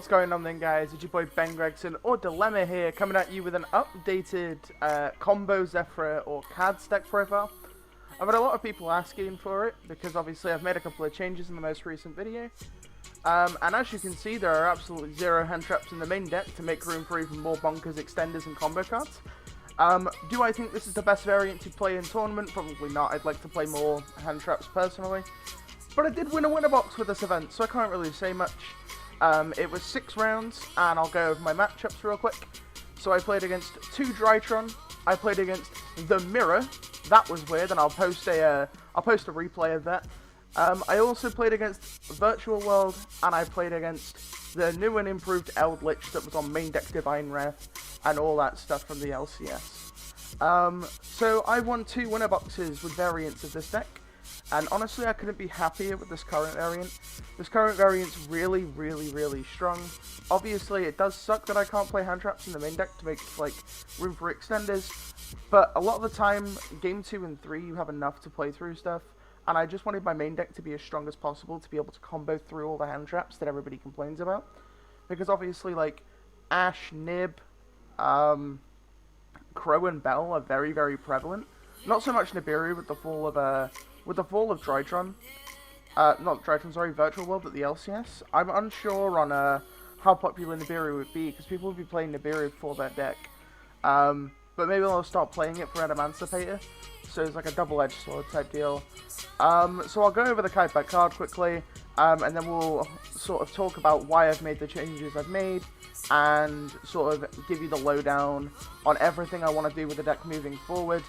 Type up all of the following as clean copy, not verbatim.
What's going on then, guys? It's your boy Ben Gregson, or Dilemma here, coming at you with an updated combo Zefra or KADZ deck profile. I've had a lot of people asking for it, because obviously I've made a couple of changes in the most recent video. And as you can see, there are absolutely zero hand traps in the main deck to make room for even more bonkers, extenders, and combo cards. Do I think this is the best variant to play in tournament? Probably not. I'd like to play more hand traps personally. But I did win a winner box with this event, so I can't really say much. It was 6 rounds, and I'll go over my matchups real quick. So I played against 2 Drytron, I played against the Mirror, that was weird, and I'll post a replay of that. I also played against Virtual World, and I played against the new and improved Eldritch that was on main deck Divine Rare, and all that stuff from the LCS. So I won 2 winner boxes with variants of this deck. And honestly, I couldn't be happier with this current variant. This current variant's really, really strong. Obviously, it does suck that I can't play hand traps in the main deck to make, like, room for extenders. But a lot of the time, game 2 and 3, you have enough to play through stuff. And I just wanted my main deck to be as strong as possible to be able to combo through all the hand traps that everybody complains about. Because obviously, like, Ash, Nib, Crow, and Bell are very prevalent. Not so much Nibiru with the fall of Drytron, not Drytron, sorry, Virtual World at the LCS. I'm unsure on how popular Nibiru would be, because people would be playing Nibiru for their deck. But maybe they'll start playing it for Emancipator, so it's like a double-edged sword type deal. So I'll go over the card by card quickly, and then we'll sort of talk about why I've made the changes I've made, and sort of give you the lowdown on everything I want to do with the deck moving forward.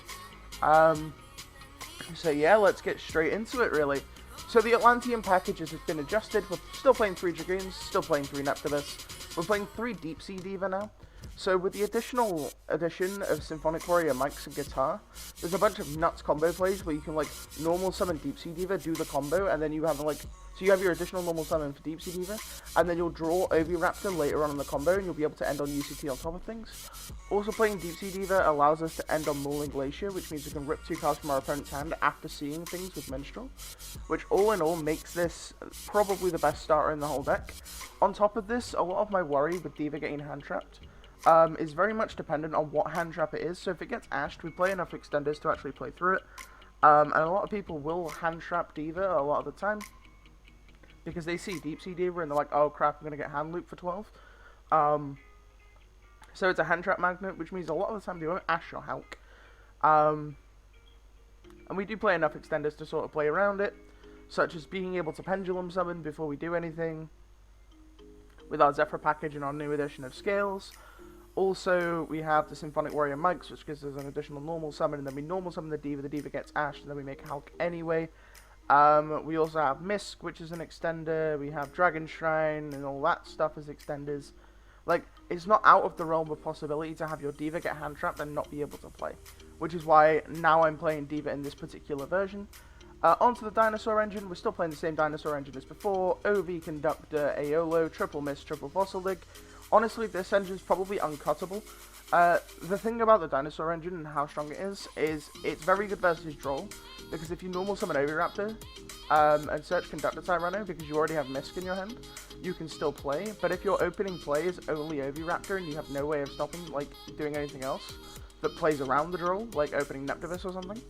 So yeah, let's get straight into it, really. So the Atlantean packages have been adjusted. We're still playing 3 Dragoons, still playing 3 Neptivus. We're playing 3 Deep Sea Diva now. So with the additional addition of Symphonic Warrior, mics, and guitar, there's a bunch of nuts combo plays where you can, like, normal summon Deep Sea Diva, do the combo, and then you have, like, so you have your additional normal summon for Deep Sea Diva, and then you'll draw Oviraptor later on in the combo, and you'll be able to end on UCT on top of things. Also, playing Deep Sea Diva allows us to end on Mauling Glacier, which means we can rip 2 cards from our opponent's hand after seeing things with Minstrel, which all in all makes this probably the best starter in the whole deck. On top of this, a lot of my worry with Diva getting hand trapped is very much dependent on what hand trap it is. So if it gets ashed, we play enough extenders to actually play through it. And a lot of people will hand trap Diva a lot of the time, because they see Deep Sea Diva and they're like, oh crap, I'm going to get hand loop for 12. So it's a hand trap magnet, which means a lot of the time they won't ash or Hulk. And we do play enough extenders to sort of play around it, such as being able to pendulum summon before we do anything, with our Zefra package and our new edition of Scales. Also, we have the Symphonic Warrior mics, which gives us an additional normal summon, and then we normal summon the Diva gets ashed, and then we make Hulk anyway. We also have Misk, which is an extender, we have Dragon Shrine, and all that stuff as extenders. Like, it's not out of the realm of possibility to have your Diva get hand trapped and not be able to play, which is why now I'm playing Diva in this particular version. Onto the Dinosaur engine, we're still playing the same Dinosaur engine as before, OV, Conductor, Aeolo, Triple Miss, Triple Fossil Dig. Honestly, this engine's probably uncuttable. The thing about the Dinosaur engine and how strong it is it's very good versus Droll, because if you normal summon Oviraptor and search Conductor Tyranno, because you already have Misk in your hand, you can still play. But if your opening play is only Oviraptor and you have no way of stopping, like, doing anything else that plays around the Droll, like opening Neptivus or something,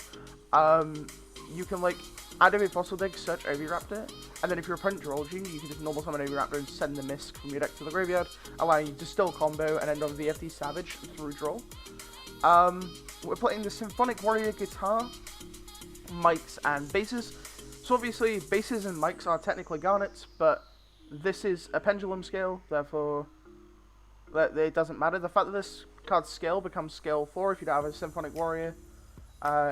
you can, like, add a Fossil Dig, search Oviraptor, and then if your opponent draws you, you can just normal summon Oviraptor and send the Misk from your deck to the graveyard, allowing you to still combo and end on VFD Savage through draw. We're playing the Symphonic Warrior guitar, mics, and basses. So obviously, basses and mics are technically garnets, but this is a pendulum scale, therefore it doesn't matter. The fact that this card's scale becomes scale 4 if you don't have a Symphonic Warrior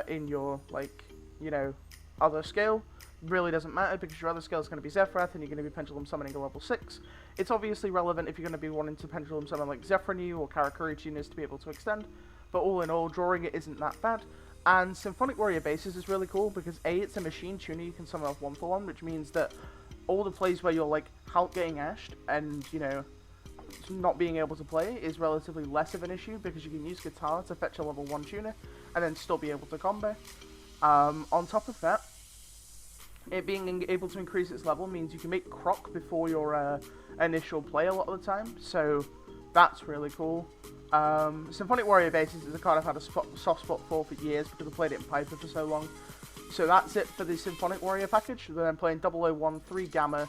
in your, like, you know, other scale really doesn't matter, because your other scale is going to be Zefra, and you're going to be pendulum summoning a level 6. It's obviously relevant if you're going to be wanting to pendulum summon like Zefra new or Karakuri tuners to be able to extend, but all in all, drawing it isn't that bad. And Symphonic Warrior bases is really cool because A, it's a machine tuner you can summon off 1-for-1, which means that all the plays where you're like Hulk getting ashed and, you know, not being able to play is relatively less of an issue, because you can use guitar to fetch a level 1 tuner and then still be able to combo. On top of that, It being able to increase its level means you can make Croc before your initial play a lot of the time, so that's really cool. Symphonic Warrior Bases is a card I've had a soft spot for years because I played it in Piper for so long. So that's it for the Symphonic Warrior package. Then I'm playing 001, 3 Gamma,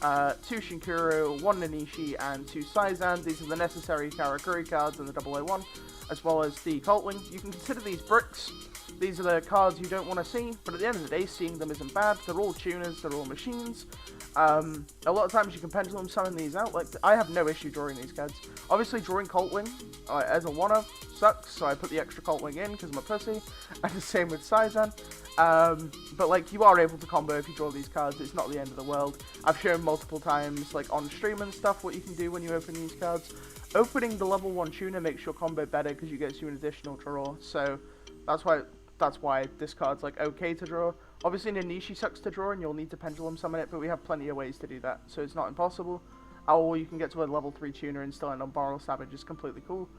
2 Shinkuro, 1 Nanishi, and 2 Saizan. These are the necessary Karakuri cards in the 001, as well as the Coltwing. You can consider these bricks. These are the cards you don't want to see, but at the end of the day, seeing them isn't bad. They're all tuners, they're all machines. A lot of times you can pendulum summon these out. Like, I have no issue drawing these cards. Obviously, drawing Coltwing as a one-up sucks, so I put the extra Coltwing in because I'm a pussy. And the same with Saizan. But like, you are able to combo if you draw these cards. It's not the end of the world. I've shown multiple times, like on stream and stuff, what you can do when you open these cards. Opening the level 1 tuner makes your combo better because you get you an additional draw. So that's why this card's like okay to draw. Obviously Nanishi sucks to draw and you'll need to pendulum summon it, but we have plenty of ways to do that, so it's not impossible. Or you can get to a level 3 tuner and still end on Barrel Savage, is completely cool.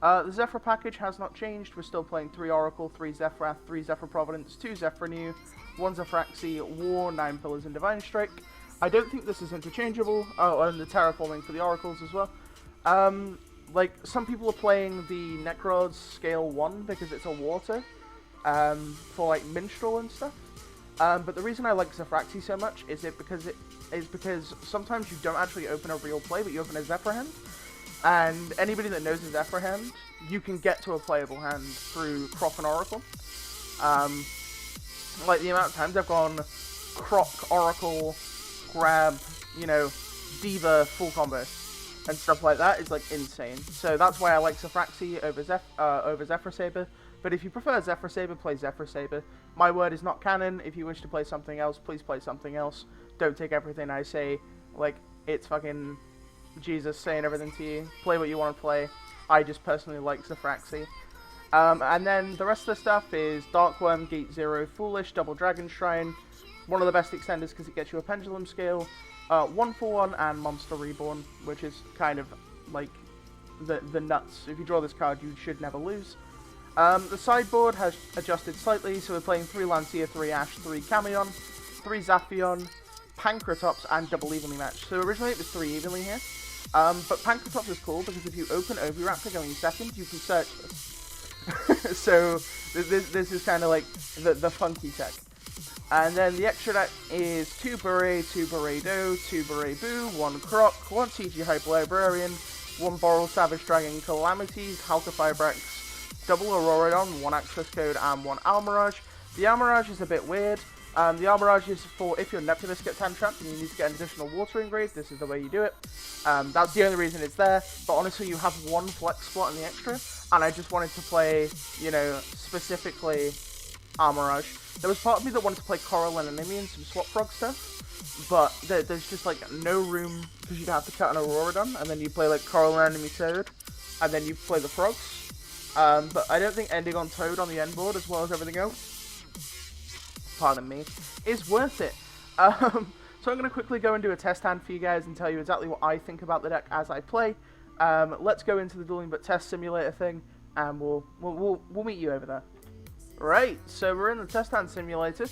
The Zefra package has not changed. We're still playing 3 Oracle, 3 Zefra, 3 Zefra Providence, 2 Zefra New, 1 Zefraxi, War, 9 Pillars and Divine Strike. I don't think this is interchangeable. Oh, and the Terraforming for the Oracles as well. Like, some people are playing the Necrod's Scale 1 because it's a water, for like Minstrel and stuff. But the reason I like Zefraxi so much is because sometimes you don't actually open a real play, but you open a Zefra hand. And anybody that knows a Zefra hand, you can get to a playable hand through Croc and Oracle. Like the amount of times I've gone Croc, Oracle, grab, you know, Diva, full combo, and stuff like that is like insane. So that's why I like Zefraxi over Zefra Saber. But if you prefer Zefra Saber, play Zefra Saber. My word is not canon. If you wish to play something else, please play something else. Don't take everything I say like it's fucking Jesus saying everything to you. Play what you want to play. I just personally like Zefraxi. And then the rest of the stuff is Darkworm, Gate 0, Foolish, Double Dragon Shrine. One of the best extenders because it gets you a Pendulum Scale. 1-for-1 and Monster Reborn, which is kind of like the nuts. If you draw this card, you should never lose. The sideboard has adjusted slightly, so we're playing 3 Lancia, 3 Ash, 3 Camion, 3 Zaphion, Pancratops, and Double Evenly Match. So originally it was 3 evenly here, but Pancratops is cool because if you open Oviraptor going second, you can search this. So this is kind of like the funky tech. And then the extra deck is 2 Bure, 2 Buredo, 2 Burebu, 1 Croc, 1 TG Hyper Librarian, 1 Boral Savage Dragon Calamities, Halka double Auroradon, 1 Access Code, and 1 Almirage. The Almirage is a bit weird. The Almirage is for if your Neptunus gets hand trapped and you need to get an additional watering grade, this is the way you do it. That's the only reason it's there, but honestly you have 1 flex spot in the extra, and I just wanted to play, you know, specifically Almirage. There was part of me that wanted to play Coral and Anemone and some Swap Frog stuff, but there's just like no room because you'd have to cut an Auroradon, and then you play like Coral and Anemone Toad, and then you play the Frogs. But I don't think ending on Toad on the end board as well as everything else, pardon me, is worth it. So I'm going to quickly go and do a test hand for you guys and tell you exactly what I think about the deck as I play. Let's go into the Dueling But Test Simulator thing, and we'll meet you over there. Right, so we're in the Test Hand Simulator,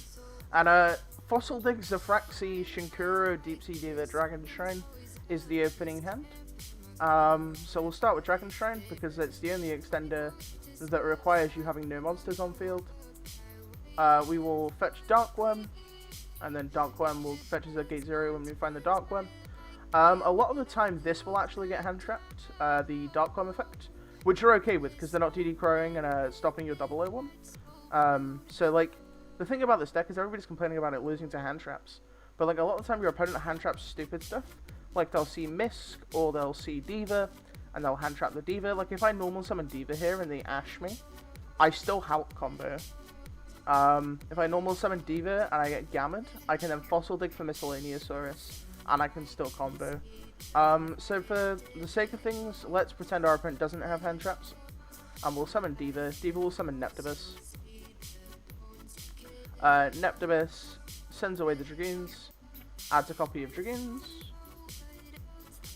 and Fossil Dig, Zefraxi, Shinkuro, Deep Sea Diva, Dragon Shrine is the opening hand. So we'll start with Dragon Shrine because it's the only extender that requires you having no monsters on field. We will fetch Darkworm, and then Darkworm will fetch us a Gate 0 when we find the Darkworm. A lot of the time this will actually get hand trapped, the Darkworm effect, which you're okay with because they're not DD crowing and stopping your 001. So like, the thing about this deck is everybody's complaining about it losing to hand traps, but like a lot of the time your opponent hand traps stupid stuff. Like they'll see Misk, or they'll see Diva, and they'll hand trap the Diva. Like if I normal summon Diva here and they Ash me, I still Hulk combo. If I normal summon Diva and I get Gammed, I can then Fossil Dig for Miscellaneousaurus, and I can still combo. So for the sake of things, let's pretend our opponent doesn't have hand traps, and we'll summon Diva. Diva will summon Neptibus. Neptibus sends away the Dragoons, adds a copy of Dragoons,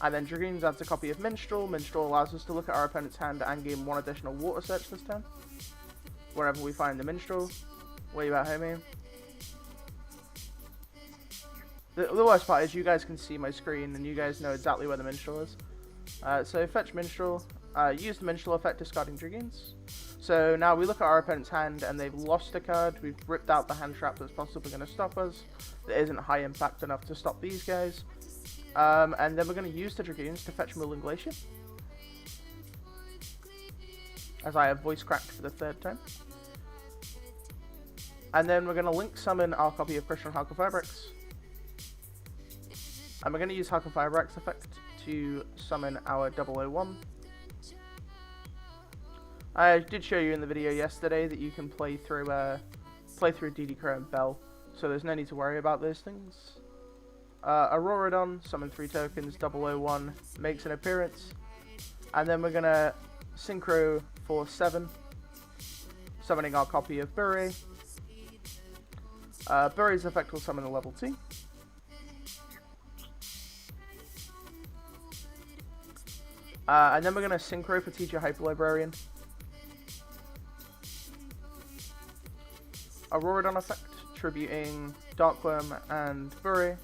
and then Dragoons adds a copy of Minstrel. Minstrel allows us to look at our opponent's hand and gain 1 additional water search this turn, wherever we find the Minstrel. Where you at, homie? The worst part is you guys can see my screen and you guys know exactly where the Minstrel is. So fetch Minstrel, use the Minstrel effect, discarding Dragoons. So now we look at our opponent's hand and they've lost a card. We've ripped out the hand trap that's possibly going to stop us. That isn't high impact enough to stop these guys. And then we're going to use the Dragoons to fetch Mooling Glacier. As I have voice cracked for the 3rd time. And then we're going to link summon our copy of Christian Hulk of Firebricks. And we're going to use Hulk of Firebricks effect to summon our 001. I did show you in the video yesterday that you can play through DD Crow and Bell, so there's no need to worry about those things. Auroradon, summon 3 tokens, 001, makes an appearance, and then we're gonna synchro for 7, summoning our copy of Bure. Bure's effect will summon a level 2. And then we're gonna synchro for Teacher Hyper Librarian. Auroradon effect, tributing Darkworm and Bure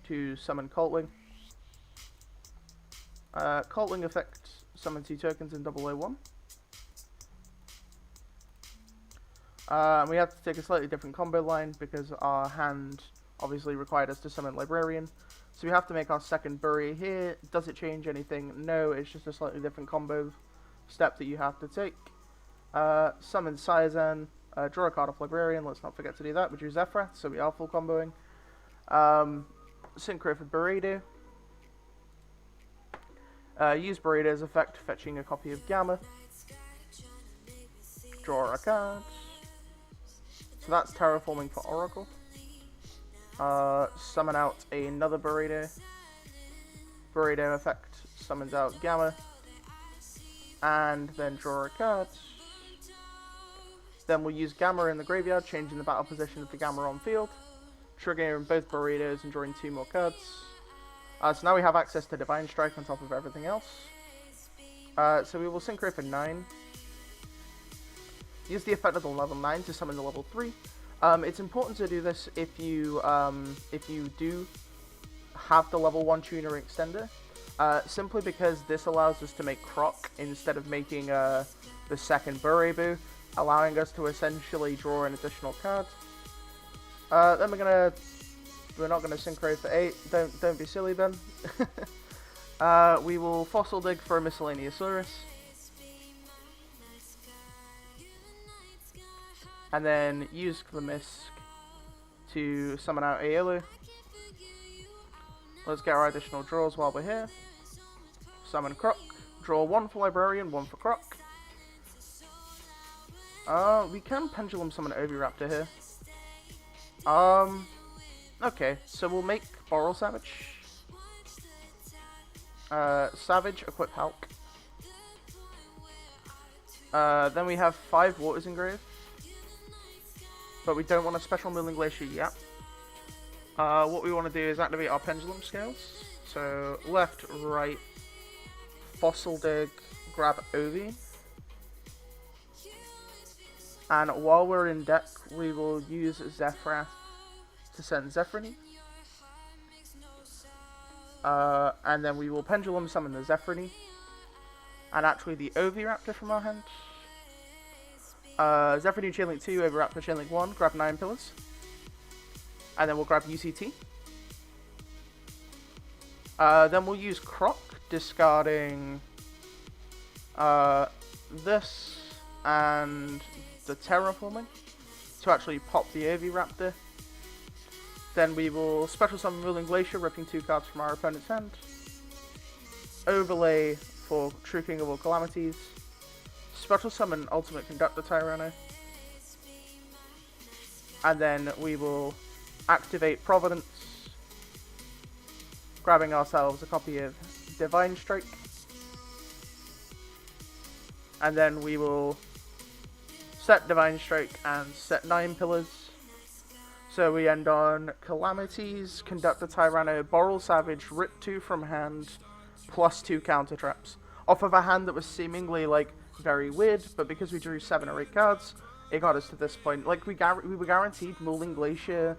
to summon Coltling. Coltling effect, summon 2 tokens in 001. We have to take a slightly different combo line because our hand obviously required us to summon Librarian. So we have to make our second Bure here. Does it change anything? No, it's just a slightly different combo step that you have to take. Summon Syazan, draw a card off Librarian, let's not forget to do that. We drew Zefra, so we are full comboing. Synchro for Burrito. Use Burrito's effect, fetching a copy of Gamma. Draw a card. So that's Terraforming for Oracle. Summon out another Burrito. Burrito effect summons out Gamma. And then draw a card. Then we'll use Gamma in the graveyard, changing the battle position of the Gamma on field, triggering both Burritos and drawing 2 more cards. So now we have access to Divine Strike on top of everything else. So we will synchro for 9. Use the effect of the level 9 to summon the level 3. It's important to do this if you do have the level 1 tuner extender, simply because this allows us to make Croc instead of making the second Burebu, allowing us to essentially draw an additional card. Then we're not gonna synchro for 8. Don't be silly, Ben. We will Fossil Dig for a Miscellaneous Saurus. And then use Glamisk to summon out Aelu. Let's get our additional draws while we're here. Summon Croc. Draw 1 for Librarian, 1 for Croc. We can Pendulum summon Oviraptor here. Okay, so we'll make Boral Savage. Savage, equip Hulk. Then we have 5 Waters Engraved. But we don't want a special Mooling Glacier yet. What we want to do is activate our Pendulum Scales. So, left, right, Fossil Dig, grab Ovi. And while we're in deck, we will use Zefra to send Zephrany. And then we will Pendulum summon the Zephrany. And actually the Oviraptor from our hand. Zephrany Chainlink 2, Oviraptor Chainlink 1, grab 9 Pillars. And then we'll grab UCT. Then we'll use Croc, discarding this and the Terraforming to actually pop the Oviraptor. Then we will Special Summon Mooling Glacier, ripping 2 cards from our opponent's hand. Overlay for True King of All Calamities. Special Summon Ultimate Conductor Tyranno. And then we will activate Providence, grabbing ourselves a copy of Divine Strike. And then we will set Divine Strike and set 9 Pillars. So we end on Calamities, Conductor Tyranno, Boral Savage, Rip 2 from hand, plus 2 counter traps. Off of a hand that was seemingly, like, very weird, but because we drew 7 or 8 cards, it got us to this point. Like, we were guaranteed Mooling Glacier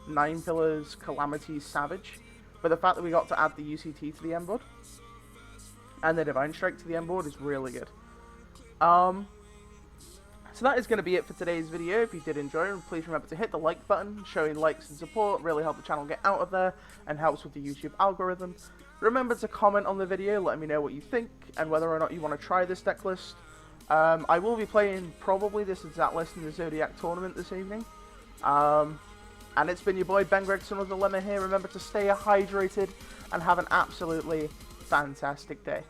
9 Pillars, Calamity, Savage. But the fact that we got to add the UCT to the end board and the Divine Strike to the end board is really good. So that is going to be it for today's video. If you did enjoy it, please remember to hit the like button. Showing likes and support really help the channel get out of there and helps with the YouTube algorithm. Remember to comment on the video, letting me know what you think and whether or not you want to try this deck list. I will be playing probably this exact list in the Zodiac tournament this evening. And it's been your boy Ben Gregson with the Lemma here. Remember to stay hydrated and have an absolutely fantastic day.